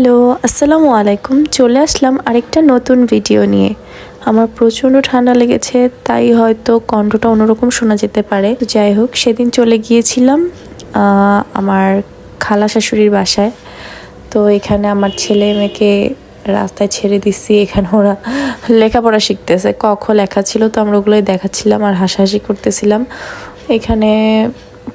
Hello, আসসালামু আলাইকুম। চলে আসলাম আরেকটা নতুন ভিডিও নিয়ে। আমার প্রচণ্ড ঠান্ডা লেগেছে, তাই হয়তো কণ্ঠটা অন্যরকম শোনা যেতে পারে। যাই হোক, সেদিন চলে গিয়েছিলাম আমার খালা শাশুড়ির বাসায়। তো এখানে আমার ছেলে মেয়েকে রাস্তায় ছেড়ে দিচ্ছি। এখানে ওরা লেখাপড়া শিখতেছে, ক খ লেখা ছিল, তো আমরা ওগুলোই দেখাচ্ছিলাম আর হাসাহাসি করতেছিলাম। এখানে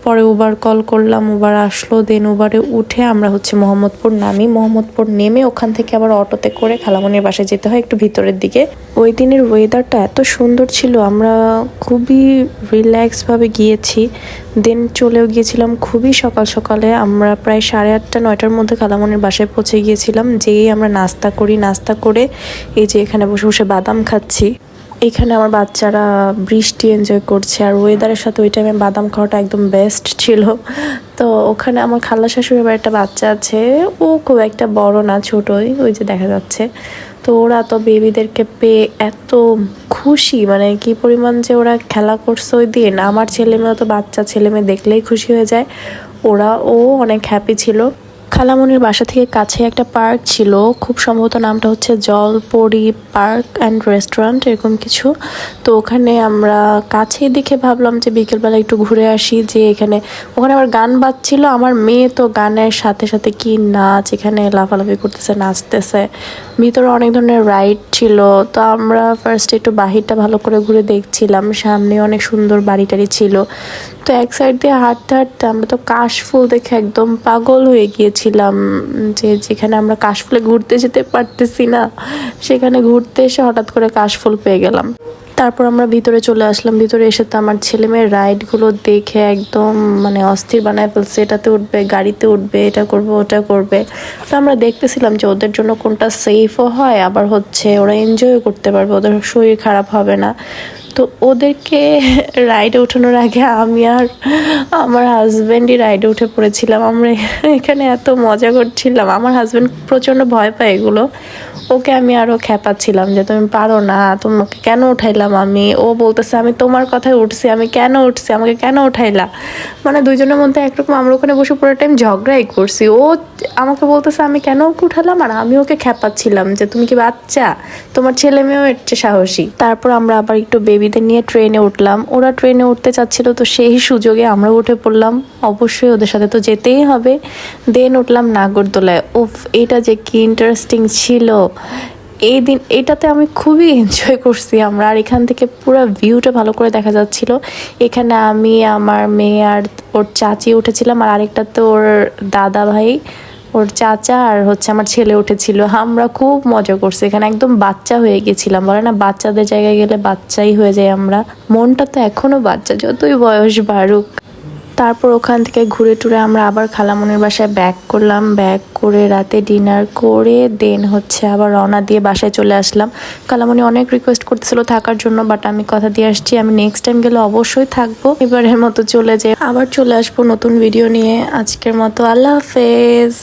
পরে উবার কল করলাম, উবার আসলো। দেন উবারে উঠে আমরা মোহাম্মদপুর নামি। মোহাম্মদপুর নেমে ওখান থেকে আবার অটোতে করে খালামণির বাসায় যেতে হয় একটু ভিতরের দিকে। ওই দিনের ওয়েদারটা এত সুন্দর ছিল, আমরা খুবই রিল্যাক্সভাবে গিয়েছি। দেন চলেও গিয়েছিলাম খুবই সকাল সকালে। আমরা প্রায় 8:30 9টার মধ্যে খালামণির বাসায় পৌঁছে গিয়েছিলাম। যেই আমরা নাস্তা করি, নাস্তা করে এই যে এখানে বসে বসে বাদাম খাচ্ছি। এখানে আমার বাচ্চারা বৃষ্টি এনজয় করছে, আর ওয়েদারের সাথে ওই টাইমে বাদাম খাওয়াটা একদম বেস্ট ছিল। তো ওখানে আমার খালা শাশুড়ির বাড়ির একটা বাচ্চা আছে, ও খুব একটা বড় না, ছোটই, ওই যে দেখা যাচ্ছে। তো ওরা তো বেবিদেরকে পেয়ে এত খুশি, মানে কি পরিমাণ যে ওরা খেলা করছে ওই দিন। আমার ছেলে মেয়ে তো বাচ্চা ছেলে মেয়ে দেখলেই খুশি হয়ে যায়। ও অনেক হ্যাপি ছিল। খালামণির বাসা থেকে কাছে একটা পার্ক ছিল, খুব সম্ভবত নামটা জলপরি পার্ক অ্যান্ড রেস্টুরেন্ট এরকম কিছু। তো ওখানে আমরা কাছেই দেখে ভাবলাম যে বিকেলবেলা একটু ঘুরে আসি। যে ওখানে আবার গান বাজছিল, আমার মেয়ে তো গানের সাথে সাথে কি নাচ, এখানে লাফালাফি করতেছে, নাচতেছে। ভিতরে অনেক ধরনের রাইড ছিল। তো আমরা ফার্স্টে একটু বাহিরটা ভালো করে ঘুরে দেখছিলাম, সামনে অনেক সুন্দর বাড়ি টাড়ি ছিল। তো এক সাইড দিয়ে হাঁটতে হাঁটতে আমরা তো কাশফুল দেখে একদম পাগল হয়ে গিয়েছিলাম। যেখানে আমরা কাশফুলে ঘুরতে যেতে পারতেছি না, সেখানে ঘুরতে এসে হঠাৎ করে কাশফুল পেয়ে গেলাম। তারপর আমরা ভিতরে চলে আসলাম। ভিতরে এসে তো আমার ছেলে মেয়ের রাইডগুলো দেখে একদম মানে অস্থির বানায় ফেলছে। এটাতে উঠবে, গাড়িতে উঠবে, এটা করবে, ওটা করবে। তো আমরা দেখতেছিলাম যে ওদের জন্য কোনটা সেফও হয়, আবার ওরা এনজয়ও করতে পারবে, ওদের শরীর খারাপ হবে না। তো ওদেরকে রাইডে ওঠানোর আগে আমি আর আমার হাজব্যান্ডই রাইডে উঠে পড়েছিলাম। আমরা এখানে এত মজা করছিলাম। আমার হাজব্যান্ড প্রচণ্ড ভয় পায় এগুলো। ওকে আমি আরও খেপাচ্ছিলাম যে তুমি পারো না, তোমাকে কেন উঠাইলাম আমি। ও বলতেছে আমি তোমার কথায় উঠছি, আমি কেন উঠছি, আমাকে কেন উঠাইলা। মানে দুইজনের মধ্যে একরকম আমরা ওখানে বসে পুরো টাইম ঝগড়াই করছি। ও আমাকে বলতেছে আমি কেন ওকে উঠালাম, আর আমি ওকে খেপাচ্ছিলাম যে তুমি কি বাচ্চা, তোমার ছেলে মেয়েও এর চেয়ে সাহসী। তারপর আমরা আবার একটু বেবিদের নিয়ে ট্রেনে উঠলাম। ওরা ট্রেনে উঠতে চাচ্ছিল, তো সেই সুযোগে আমরা উঠে পড়লাম। অবশ্যই ওদের সাথে তো যেতেই হবে। দেন উঠলাম নাগরদোলায়। উফ, এটা যে কি ইন্টারেস্টিং ছিল। এই দিন এটাতে আমি খুবই এনজয় করছি আমরা। আর এখান থেকে পুরো ভিউটা ভালো করে দেখা যাচ্ছিল। এখানে আমি, আমার মেয়ে আর ওর চাচি উঠেছিলাম, আর আরেকটাতে ওর দাদা ভাই, ওর চাচা আর আমার ছেলে উঠেছিল। আমরা খুব মজা করছি, এখানে একদম বাচ্চা হয়ে গেছিলাম। বলে না বাচ্চাদের জায়গায় গেলে বাচ্চাই হয়ে যায় আমরা। মনটা তো এখনো বাচ্চা, যতই বয়স বাড়ুক। তারপর ওখান থেকে ঘুরে টুরে আমরা আবার খালামণির বাসায় ব্যাক করলাম। ব্যাক করে রাতে ডিনার করে দেন আবার রওনা দিয়ে বাসায় চলে আসলাম। খালামণি অনেক রিকোয়েস্ট করতেছিল থাকার জন্য, বাট আমি কথা দিয়ে আসছি আমি নেক্সট টাইম গেলে অবশ্যই থাকবো। এবারের মতো চলে যাই, আবার চলে আসবো নতুন ভিডিও নিয়ে। আজকের মতো আল্লাহ হাফেজ।